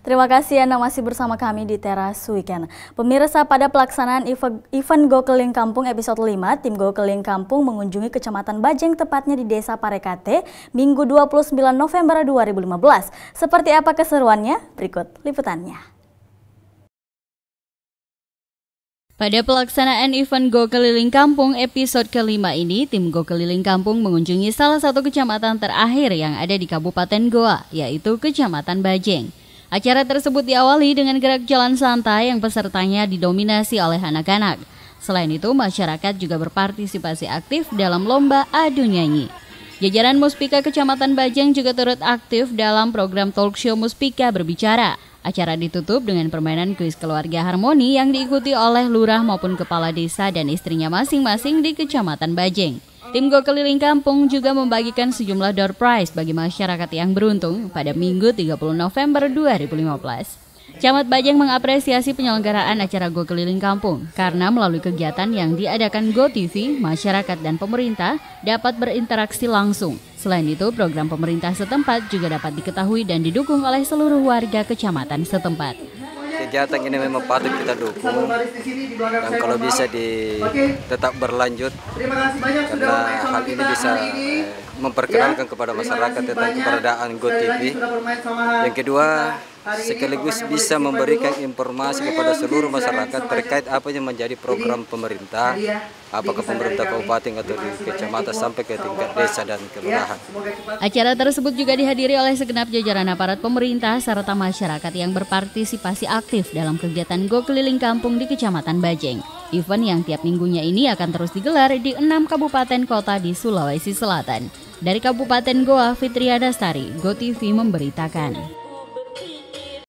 Terima kasih Anda masih bersama kami di Teras Weekend. Pemirsa, pada pelaksanaan event Go Keliling Kampung episode 5, tim Go Keliling Kampung mengunjungi Kecamatan Bajeng, tepatnya di Desa Parekate, Minggu 29 November 2015. Seperti apa keseruannya? Berikut liputannya. Pada pelaksanaan event Go Keliling Kampung episode kelima ini, tim Go Keliling Kampung mengunjungi salah satu kecamatan terakhir yang ada di Kabupaten Goa, yaitu Kecamatan Bajeng. Acara tersebut diawali dengan gerak jalan santai yang pesertanya didominasi oleh anak-anak. Selain itu, masyarakat juga berpartisipasi aktif dalam lomba adu nyanyi. Jajaran Muspika Kecamatan Bajeng juga turut aktif dalam program talk show Muspika Berbicara. Acara ditutup dengan permainan kuis keluarga harmoni yang diikuti oleh lurah maupun kepala desa dan istrinya masing-masing di Kecamatan Bajeng. Tim Go Keliling Kampung juga membagikan sejumlah door prize bagi masyarakat yang beruntung pada Minggu 30 November 2015. Camat Bajeng mengapresiasi penyelenggaraan acara Go Keliling Kampung karena melalui kegiatan yang diadakan Go TV, masyarakat dan pemerintah dapat berinteraksi langsung. Selain itu, program pemerintah setempat juga dapat diketahui dan didukung oleh seluruh warga kecamatan setempat. Kegiatan ini memang patut kita dukung dan kalau bisa tetap berlanjut karena hal ini bisa memperkenalkan kepada masyarakat tentang keberadaan Go TV. Yang kedua, sekaligus bisa memberikan informasi kepada seluruh masyarakat terkait apa yang menjadi program pemerintah, apakah pemerintah kabupaten atau di kecamatan sampai ke tingkat desa dan kelurahan. Acara tersebut juga dihadiri oleh segenap jajaran aparat pemerintah serta masyarakat yang berpartisipasi aktif dalam kegiatan Go Keliling Kampung di Kecamatan Bajeng. Event yang tiap minggunya ini akan terus digelar di 6 kabupaten kota di Sulawesi Selatan. Dari Kabupaten Goa, Fitriya Dastari, Go TV memberitakan.